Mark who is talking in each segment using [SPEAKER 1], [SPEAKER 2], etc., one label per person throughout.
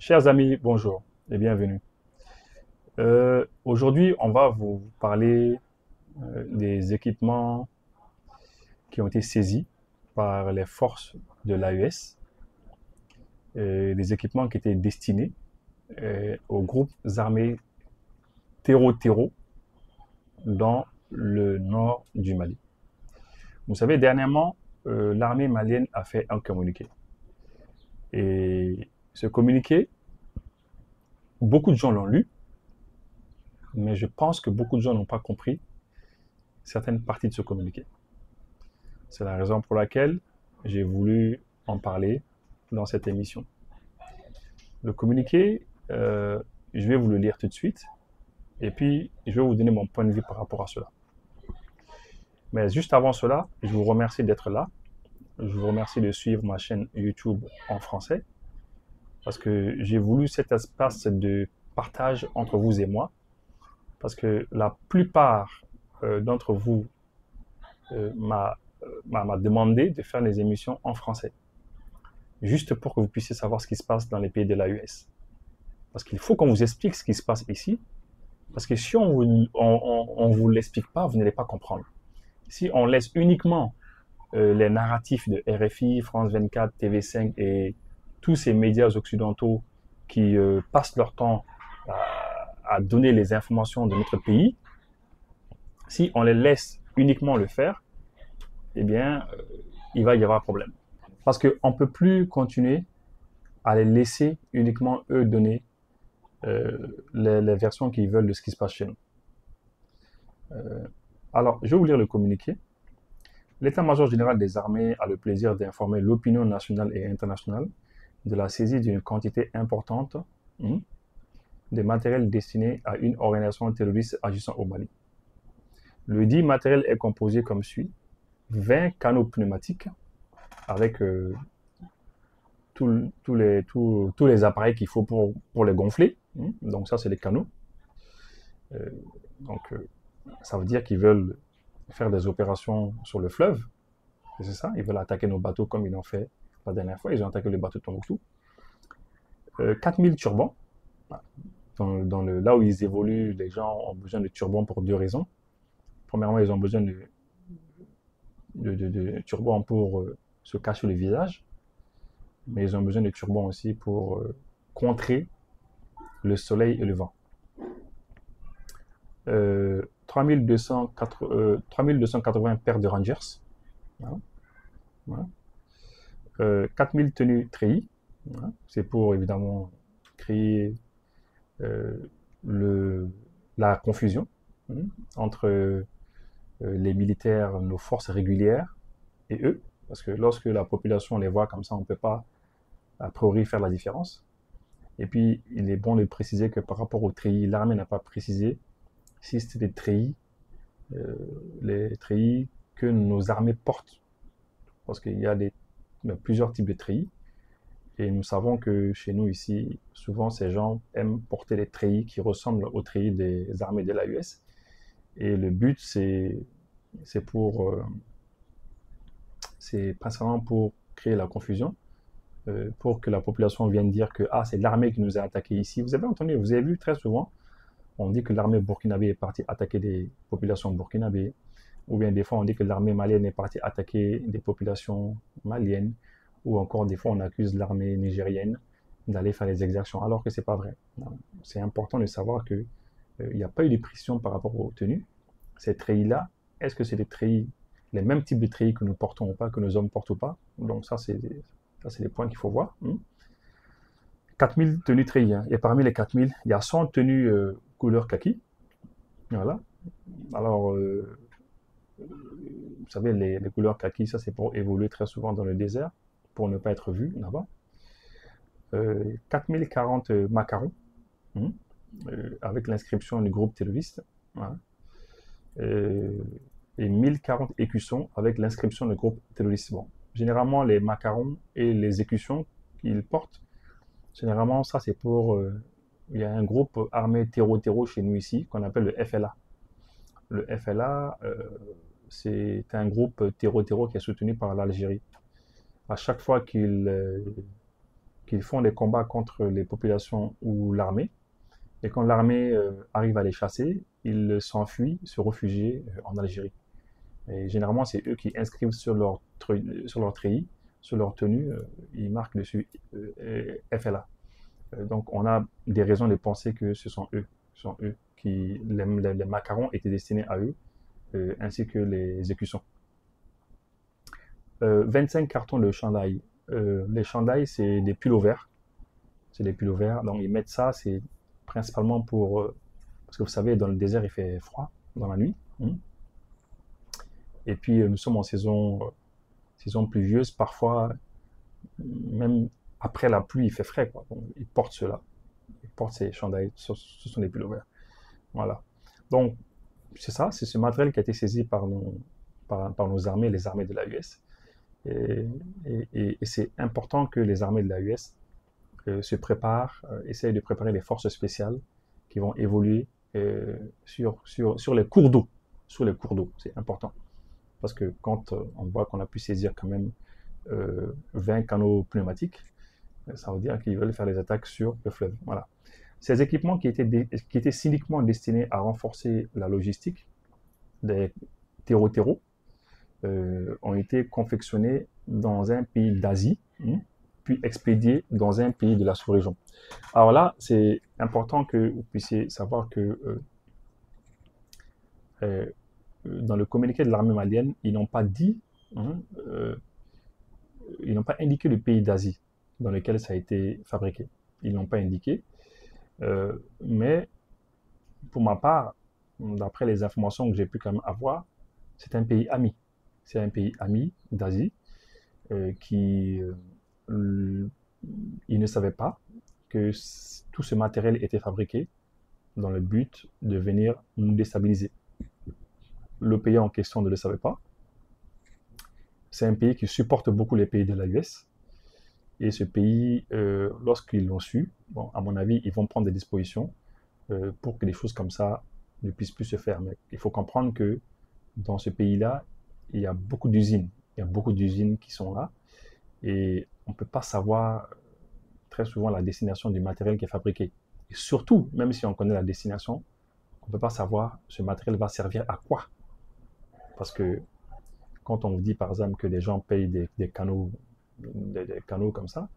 [SPEAKER 1] Chers amis, bonjour et bienvenue. Aujourd'hui, on va vous parler des équipements qui ont été saisis par les forces de l'AES, des équipements qui étaient destinés aux groupes armés terreau dans le nord du Mali. Vous savez, dernièrement, l'armée malienne a fait un communiqué. Et ce communiqué, beaucoup de gens l'ont lu, mais je pense que beaucoup de gens n'ont pas compris certaines parties de ce communiqué. C'est la raison pour laquelle j'ai voulu en parler dans cette émission. Le communiqué, je vais vous le lire tout de suite et puis je vais vous donner mon point de vue par rapport à cela. Mais juste avant cela, je vous remercie d'être là. Je vous remercie de suivre ma chaîne YouTube en français parce que j'ai voulu cet espace de partage entre vous et moi parce que la plupart d'entre vous m'a demandé de faire les émissions en français, juste pour que vous puissiez savoir ce qui se passe dans les pays de l'AES. Parce qu'il faut qu'on vous explique ce qui se passe ici, parce que si on ne vous l'explique pas, vous n'allez pas comprendre. Si on laisse uniquement les narratifs de RFI, France 24, TV5 et tous ces médias occidentaux qui passent leur temps à donner les informations de notre pays, si on les laisse uniquement le faire, eh bien, il va y avoir un problème. Parce qu'on ne peut plus continuer à les laisser uniquement eux donner les versions qu'ils veulent de ce qui se passe chez nous. Alors, je vais vous lire le communiqué. L'état-major général des armées a le plaisir d'informer l'opinion nationale et internationale de la saisie d'une quantité importante de matériel destiné à une organisation terroriste agissant au Mali. Le dit matériel est composé comme suit: 20 canaux pneumatiques avec tous les appareils qu'il faut pour les gonfler. Donc ça, c'est les canaux. Euh, donc, ça veut dire qu'ils veulent faire des opérations sur le fleuve. C'est ça, ils veulent attaquer nos bateaux comme ils l'ont fait la dernière fois. Ils ont attaqué le bateau de Tombouctou. 4000 turbans. Là où ils évoluent, les gens ont besoin de turbans pour deux raisons. Premièrement, ils ont besoin de turbans pour se cacher le visage, mais ils ont besoin de turbans aussi pour contrer le soleil et le vent. 3280 paires de Rangers. Voilà. Voilà. 4000 tenues treillis. Voilà. C'est pour évidemment créer euh, le, la confusion entre les militaires, nos forces régulières et eux. Parce que lorsque la population les voit comme ça, on ne peut pas a priori faire la différence. Et puis, il est bon de préciser que par rapport aux treillis, l'armée n'a pas précisé si c'était des treillis, les treillis que nos armées portent. Parce qu'il y a plusieurs types de treillis. Et nous savons que chez nous ici, souvent ces gens aiment porter des treillis qui ressemblent aux treillis des armées de l'AUS. Et le but, c'est principalement pour créer la confusion, pour que la population vienne dire que ah, c'est l'armée qui nous a attaqués ici. Vous avez entendu, vous avez vu très souvent, on dit que l'armée burkinabé est partie attaquer des populations burkinabées, ou bien des fois on dit que l'armée malienne est partie attaquer des populations maliennes, ou encore des fois on accuse l'armée nigérienne d'aller faire les exactions, alors que c'est pas vrai. C'est important de savoir que il n'y a pas eu de pression par rapport aux tenues. Ces treillis-là, est-ce que c'est des treillis, les mêmes types de treillis que nous portons ou pas, que nos hommes portent ou pas? Donc ça, c'est des points qu'il faut voir. 4000 tenues treillis, hein. Et parmi les 4000, il y a 100 tenues couleur kaki. Voilà. Alors, vous savez, les couleurs kaki, ça c'est pour évoluer très souvent dans le désert, pour ne pas être vu là-bas. 4040 macarons, avec l'inscription du groupe terroriste. Voilà. Et 1040 écussons avec l'inscription du groupe terroriste. Bon, généralement, les macarons et les écussons qu'ils portent, généralement, ça c'est pour... il y a un groupe armé terreau chez nous ici, qu'on appelle le FLA. Le FLA, c'est un groupe terreau qui est soutenu par l'Algérie. À chaque fois qu'ils qu'ils font des combats contre les populations ou l'armée. Et quand l'armée arrive à les chasser, ils s'enfuient, se réfugient en Algérie. Et généralement, c'est eux qui inscrivent sur leur treillis, sur leur tenue, ils marquent dessus FLA. Donc, on a des raisons de penser que ce sont eux qui les macarons étaient destinés à eux, ainsi que les écussons. 25 cartons de chandail. Les chandails, c'est des pullovers. C'est des pullovers. Donc, ils mettent ça, c'est principalement pour... parce que vous savez, dans le désert, il fait froid dans la nuit. Et puis, nous sommes en saison pluvieuse. Parfois, même après la pluie, il fait frais, quoi. Donc, ils portent cela. Ils portent ces chandails. Ce sont des pullovers. Voilà. Donc, c'est ça. C'est ce matériel qui a été saisi par nos armées, les armées de l'AUS. Et c'est important que les armées de l'AUS se préparent, essayent de préparer les forces spéciales qui vont évoluer sur les cours d'eau. Sur les cours d'eau, c'est important. Parce que quand on voit qu'on a pu saisir quand même 20 canaux pneumatiques, ça veut dire qu'ils veulent faire des attaques sur le fleuve. Voilà. Ces équipements qui étaient cyniquement destinés à renforcer la logistique des terreaux ont été confectionnés dans un pays d'Asie, puis expédiés dans un pays de la sous-région. Alors là, c'est important que vous puissiez savoir que dans le communiqué de l'armée malienne, ils n'ont pas dit, ils n'ont pas indiqué le pays d'Asie dans lequel ça a été fabriqué. Ils n'ont pas indiqué. Mais pour ma part, d'après les informations que j'ai pu quand même avoir, c'est un pays ami. C'est un pays ami d'Asie qui ils ne savaient pas que tout ce matériel était fabriqué dans le but de venir nous déstabiliser. Le pays en question ne le savait pas. C'est un pays qui supporte beaucoup les pays de l'AUS. Et ce pays, lorsqu'ils l'ont su, bon, à mon avis, ils vont prendre des dispositions pour que des choses comme ça ne puissent plus se faire. Mais il faut comprendre que dans ce pays-là, il y a beaucoup d'usines. Il y a beaucoup d'usines qui sont là. Et on ne peut pas savoir très souvent la destination du matériel qui est fabriqué. Et surtout, même si on connaît la destination, on ne peut pas savoir ce matériel va servir à quoi. Parce que quand on vous dit par exemple que des gens payent des canaux comme ça,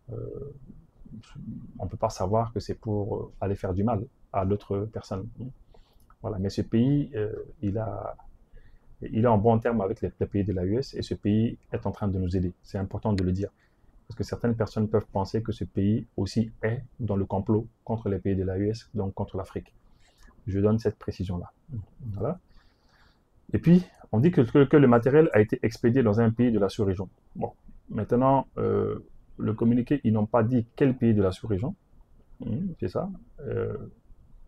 [SPEAKER 1] on ne peut pas savoir que c'est pour aller faire du mal à d'autres personnes. Voilà. Mais ce pays, il est en bon terme avec les pays de l'AUS et ce pays est en train de nous aider. C'est important de le dire. Parce que certaines personnes peuvent penser que ce pays aussi est dans le complot contre les pays de l'AUS, donc contre l'Afrique. Je donne cette précision-là. Voilà. Et puis, on dit que le matériel a été expédié dans un pays de la sous-région. Bon, maintenant, le communiqué, ils n'ont pas dit quel pays de la sous-région. C'est ça.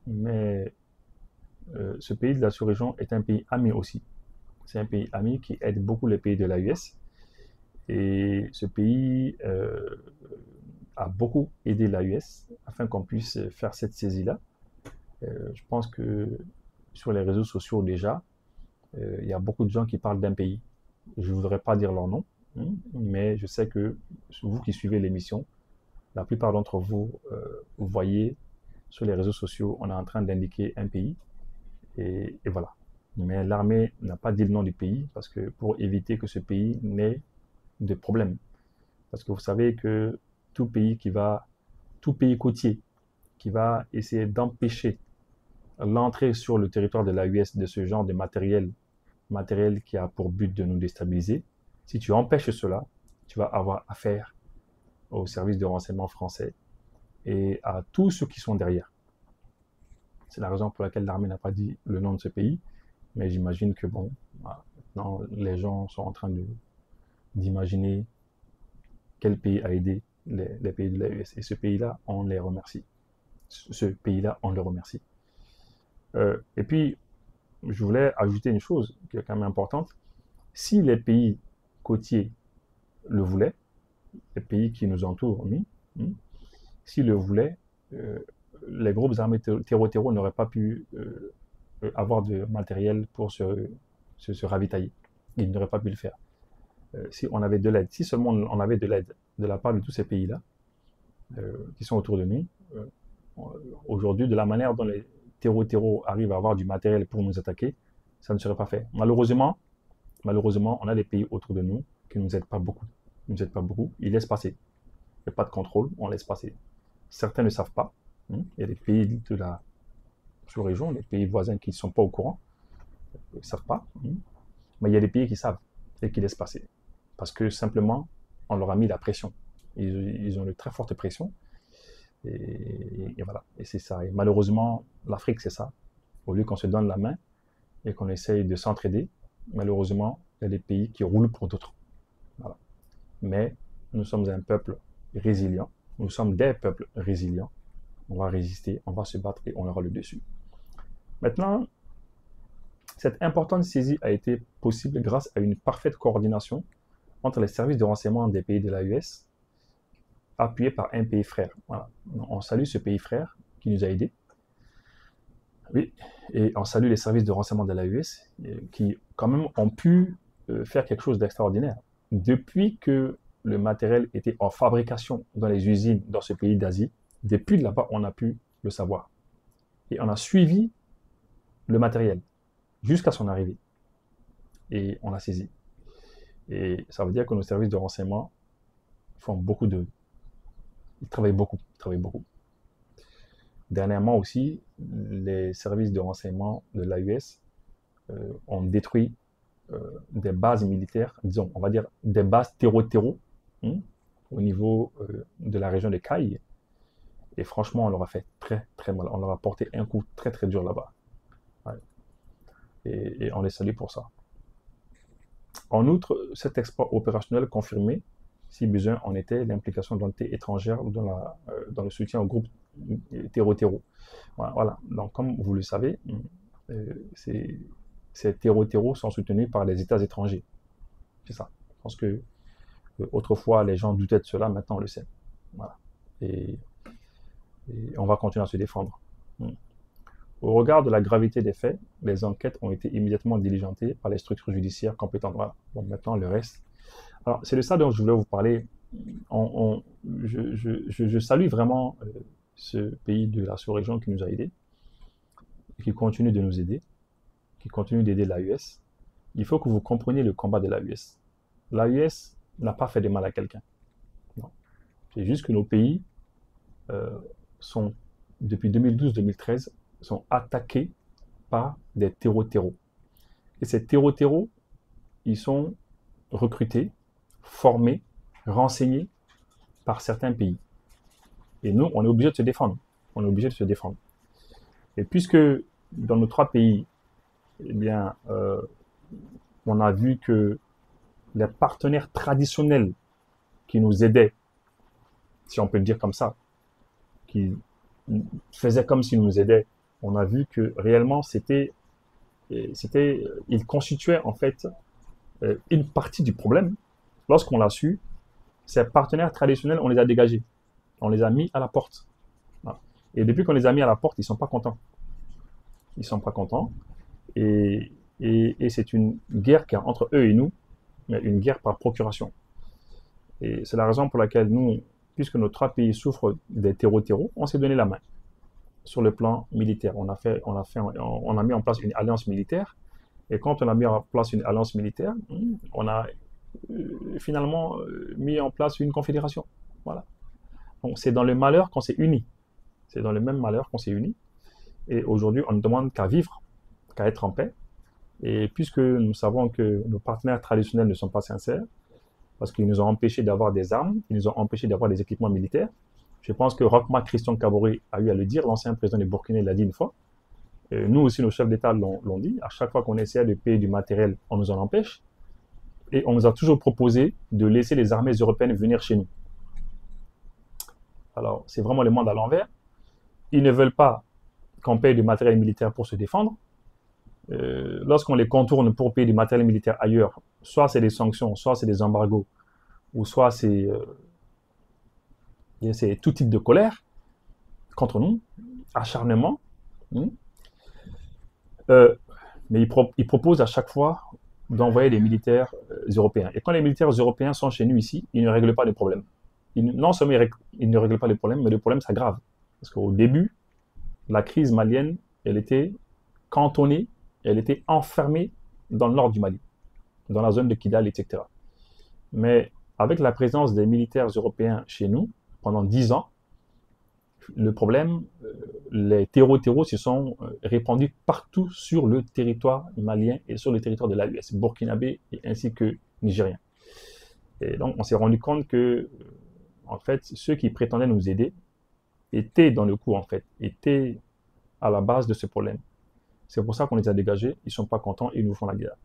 [SPEAKER 1] Mais ce pays de la sous-région est un pays ami aussi. C'est un pays ami qui aide beaucoup les pays de l'AUS. Et ce pays a beaucoup aidé l'AUS afin qu'on puisse faire cette saisie-là. Je pense que sur les réseaux sociaux déjà, il y a beaucoup de gens qui parlent d'un pays. Je ne voudrais pas dire leur nom, mais je sais que vous qui suivez l'émission, la plupart d'entre vous, vous voyez sur les réseaux sociaux, on est en train d'indiquer un pays. Et voilà. Mais l'armée n'a pas dit le nom du pays parce que pour éviter que ce pays n'ait de problèmes. Parce que vous savez que tout pays côtier qui va essayer d'empêcher l'entrée sur le territoire de l'AUS de ce genre de matériel qui a pour but de nous déstabiliser, si tu empêches cela, tu vas avoir affaire au service de renseignement français et à tous ceux qui sont derrière. C'est la raison pour laquelle l'armée n'a pas dit le nom de ce pays, mais j'imagine que bon, maintenant les gens sont en train d'imaginer quel pays a aidé les pays de l'AES. Et ce pays-là, on les remercie. Ce pays-là, on le remercie. Et puis, je voulais ajouter une chose qui est quand même importante. Si les pays côtiers le voulaient, les pays qui nous entourent, s'ils le voulaient, les groupes armés terreau n'auraient pas pu avoir de matériel pour se ravitailler. Ils n'auraient pas pu le faire. Si on avait de l'aide, si seulement on avait de l'aide de la part de tous ces pays-là, qui sont autour de nous. Aujourd'hui, de la manière dont les terreaux arrivent à avoir du matériel pour nous attaquer, ça ne serait pas fait. Malheureusement, on a des pays autour de nous qui ne nous aident pas beaucoup. Ils nous aident pas beaucoup. Ils laissent passer. Il n'y a pas de contrôle, on laisse passer. Certains ne savent pas. Il y a des pays de la sous-région, des pays voisins qui ne sont pas au courant. Ils ne savent pas. Mais il y a des pays qui savent et qui laissent passer. Parce que simplement, on leur a mis la pression. Ils ont une très forte pression. Et voilà. Et c'est ça. Et malheureusement, l'Afrique, c'est ça. Au lieu qu'on se donne la main et qu'on essaye de s'entraider, malheureusement, il y a des pays qui roulent pour d'autres. Voilà. Mais nous sommes un peuple résilient. Nous sommes des peuples résilients. On va résister, on va se battre et on aura le dessus. Maintenant, cette importante saisie a été possible grâce à une parfaite coordination entre les services de renseignement des pays de l'AES, appuyés par un pays frère. Voilà. On salue ce pays frère qui nous a aidés. Oui, et on salue les services de renseignement de l'AES qui, quand même, ont pu faire quelque chose d'extraordinaire. Depuis que le matériel était en fabrication dans les usines dans ce pays d'Asie, depuis là-bas, on a pu le savoir. Et on a suivi le matériel jusqu'à son arrivée. Et on l'a saisi. Et ça veut dire que nos services de renseignement font beaucoup de... Ils travaillent beaucoup. Dernièrement aussi, les services de renseignement de l'AES ont détruit des bases militaires, disons, on va dire des bases terreau-terreau, au niveau de la région de Caille. Et franchement, on leur a fait très très mal. On leur a porté un coup très très dur là-bas. Ouais. Et on les salue pour ça. En outre, cet exploit opérationnel confirmé, si besoin en était, l'implication d'entités étrangères dans le soutien au groupe terreau-terreau. Voilà. Donc, comme vous le savez, ces terreau-terreau sont soutenus par les États étrangers. C'est ça. Je pense que autrefois, les gens doutaient de cela, maintenant on le sait. Voilà. Et on va continuer à se défendre. Au regard de la gravité des faits, les enquêtes ont été immédiatement diligentées par les structures judiciaires compétentes. Voilà. Bon, maintenant, le reste. Alors, c'est de ça dont je voulais vous parler. Je salue vraiment ce pays de la sous-région qui nous a aidés, qui continue de nous aider, qui continue d'aider l'AES. Il faut que vous compreniez le combat de l'AES. L'AES n'a pas fait de mal à quelqu'un. C'est juste que nos pays sont, depuis 2012-2013, sont attaqués par des terreau-terreau. Et ces terreau-terreau, ils sont recrutés, formés, renseignés par certains pays. Et nous, on est obligé de se défendre. Et puisque dans nos 3 pays, eh bien, on a vu que les partenaires traditionnels qui nous aidaient, si on peut le dire comme ça, qui faisaient comme s'ils nous aidaient, on a vu que réellement ils constituaient en fait une partie du problème. Lorsqu'on l'a su, ces partenaires traditionnels, on les a dégagés. On les a mis à la porte. Voilà. Et depuis qu'on les a mis à la porte, ils ne sont pas contents. Et c'est une guerre qui est entre eux et nous, mais une guerre par procuration. Et c'est la raison pour laquelle nous, puisque nos 3 pays souffrent des terreau-terreau, on s'est donné la main sur le plan militaire. On a mis en place une alliance militaire. Et quand on a mis en place une alliance militaire, on a finalement mis en place une confédération. Voilà. Donc c'est dans le malheur qu'on s'est unis. C'est dans le même malheur qu'on s'est unis. Et aujourd'hui, on ne demande qu'à vivre, qu'à être en paix. Et puisque nous savons que nos partenaires traditionnels ne sont pas sincères, parce qu'ils nous ont empêchés d'avoir des armes, ils nous ont empêchés d'avoir des équipements militaires. Je pense que Rochma Christian Kaboré a eu à le dire, l'ancien président du Burkina l'a dit une fois. Nous aussi, nos chefs d'État l'ont dit. À chaque fois qu'on essaie de payer du matériel, on nous en empêche. Et on nous a toujours proposé de laisser les armées européennes venir chez nous. Alors, c'est vraiment le monde à l'envers. Ils ne veulent pas qu'on paye du matériel militaire pour se défendre. Lorsqu'on les contourne pour payer du matériel militaire ailleurs, soit c'est des sanctions, soit c'est des embargos, ou soit c'est tout type de colère contre nous, acharnement. Mais ils proposent à chaque fois d'envoyer des militaires européens. Et quand les militaires européens sont chez nous ici, ils ne règlent pas les problèmes. non seulement il ne règle pas les problèmes, mais le problème s'aggrave. Parce qu'au début, la crise malienne, elle était cantonnée, elle était enfermée dans le nord du Mali, dans la zone de Kidal, etc. Mais avec la présence des militaires européens chez nous, pendant 10 ans, le problème, les terreaux se sont répandus partout sur le territoire malien et sur le territoire de l'AES, burkinabé et ainsi que nigérien. Et donc, on s'est rendu compte que, en fait, ceux qui prétendaient nous aider étaient dans le coup, en fait, étaient à la base de ce problème. C'est pour ça qu'on les a dégagés, ils ne sont pas contents et ils nous font la guerre.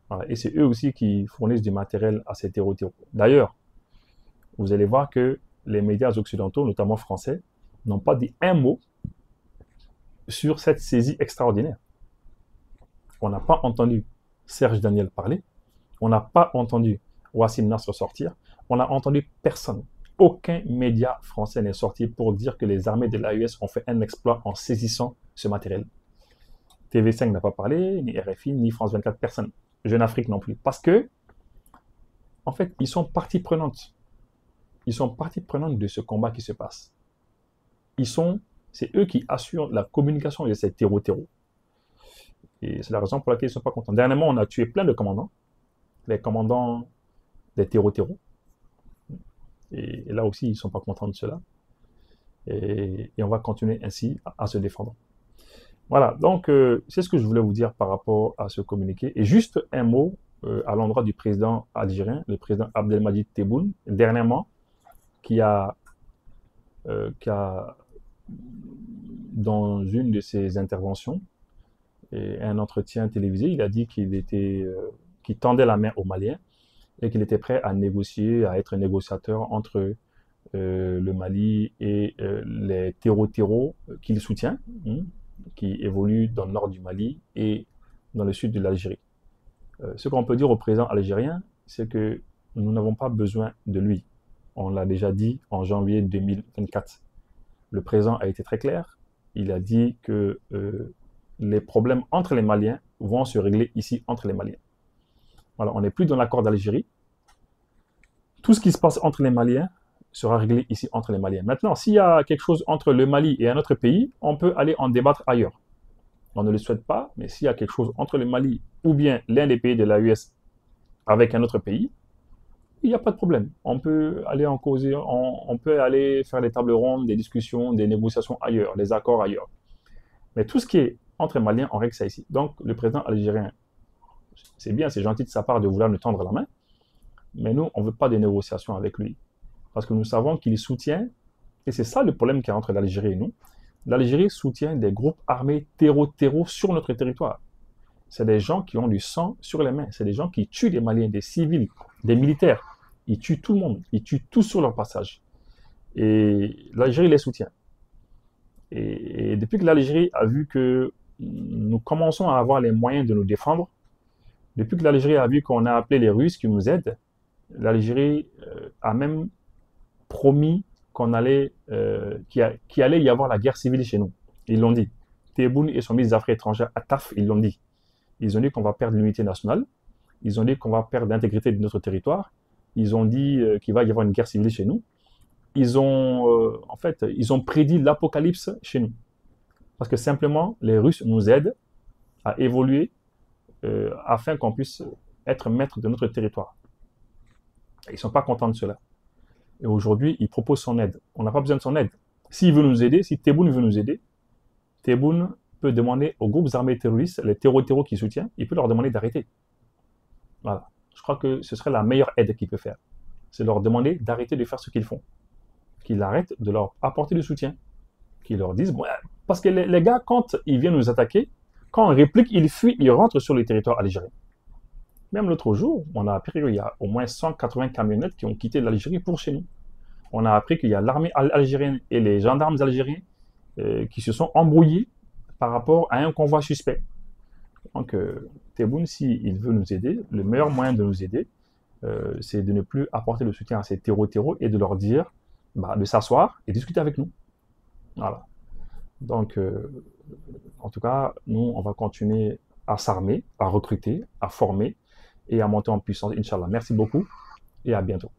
[SPEAKER 1] Voilà. Et c'est eux aussi qui fournissent du matériel à ces terreaux. D'ailleurs, vous allez voir que les médias occidentaux, notamment français, n'ont pas dit un mot sur cette saisie extraordinaire. On n'a pas entendu Serge Daniel parler, on n'a pas entendu Wassim Nasr sortir, on n'a entendu personne. Aucun média français n'est sorti pour dire que les armées de l'AES ont fait un exploit en saisissant ce matériel. TV5 n'a pas parlé, ni RFI, ni France 24, personne. Jeune Afrique non plus. Parce que, en fait, ils sont partie prenante. Ils sont partie prenante de ce combat qui se passe. C'est eux qui assurent la communication de ces terreaux. Et c'est la raison pour laquelle ils ne sont pas contents. Dernièrement, on a tué plein de commandants, les commandants des terreaux. Et là aussi, ils ne sont pas contents de cela. Et on va continuer ainsi à se défendre. Voilà, donc c'est ce que je voulais vous dire par rapport à ce communiqué. Et juste un mot à l'endroit du président algérien, le président Abdelmadjid Tebboune, dernièrement, qui a dans une de ses interventions et un entretien télévisé, il a dit qu'il tendait la main aux Maliens et qu'il était prêt à négocier, à être négociateur entre le Mali et les terreaux qu'il soutient, qui évoluent dans le nord du Mali et dans le sud de l'Algérie. Ce qu'on peut dire au président algérien, c'est que nous n'avons pas besoin de lui. On l'a déjà dit en janvier 2024. Le président a été très clair. Il a dit que les problèmes entre les Maliens vont se régler ici entre les Maliens. Voilà, on n'est plus dans l'accord d'Algérie. Tout ce qui se passe entre les Maliens sera réglé ici entre les Maliens. Maintenant, s'il y a quelque chose entre le Mali et un autre pays, on peut aller en débattre ailleurs. On ne le souhaite pas, mais s'il y a quelque chose entre le Mali ou bien l'un des pays de l'AES avec un autre pays, il n'y a pas de problème. On peut aller en causer, on peut aller faire des tables rondes, des discussions, des négociations ailleurs, des accords ailleurs. Mais tout ce qui est entre Maliens, on règle ça ici. Donc, le président algérien, c'est bien, c'est gentil de sa part de vouloir nous tendre la main, mais nous, on ne veut pas de négociations avec lui. Parce que nous savons qu'il soutient, et c'est ça le problème qu'il y a entre l'Algérie et nous, l'Algérie soutient des groupes armés terreaux sur notre territoire. C'est des gens qui ont du sang sur les mains, c'est des gens qui tuent des Maliens, des civils, des militaires. Ils tuent tout le monde, ils tuent tous sur leur passage. Et l'Algérie les soutient. Et depuis que l'Algérie a vu que nous commençons à avoir les moyens de nous défendre, depuis que l'Algérie a vu qu'on a appelé les Russes qui nous aident, l'Algérie a même promis qu'il allait y avoir la guerre civile chez nous. Ils l'ont dit. Tebboune et son ministre des Affaires étrangères, Attaf, ils l'ont dit. Ils ont dit qu'on va perdre l'unité nationale. Ils ont dit qu'on va perdre l'intégrité de notre territoire. Ils ont dit qu'il va y avoir une guerre civile chez nous. Ils ont prédit l'apocalypse chez nous. Parce que simplement, les Russes nous aident à évoluer afin qu'on puisse être maître de notre territoire. Ils ne sont pas contents de cela. Et aujourd'hui, ils proposent son aide. On n'a pas besoin de son aide. S'il veut nous aider, si Tebboune veut nous aider, Tebboune peut demander aux groupes armés terroristes, les terreaux qu'il soutient, il peut leur demander d'arrêter. Voilà. Je crois que ce serait la meilleure aide qu'il peut faire. C'est leur demander d'arrêter de faire ce qu'ils font. Qu'ils arrêtent de leur apporter du soutien. Qu'ils leur disent, bon, parce que les gars, quand ils viennent nous attaquer, quand on réplique, ils fuient, ils rentrent sur le territoire algérien. Même l'autre jour, on a appris qu'il y a au moins 180 camionnettes qui ont quitté l'Algérie pour chez nous. On a appris qu'il y a l'armée algérienne et les gendarmes algériens qui se sont embrouillés par rapport à un convoi suspect. Donc, Tebboune, s'il veut nous aider, le meilleur moyen de nous aider, c'est de ne plus apporter le soutien à ces terreaux et de leur dire de s'asseoir et discuter avec nous. Voilà. Donc, en tout cas, nous, on va continuer à s'armer, à recruter, à former et à monter en puissance, Inch'Allah. Merci beaucoup et à bientôt.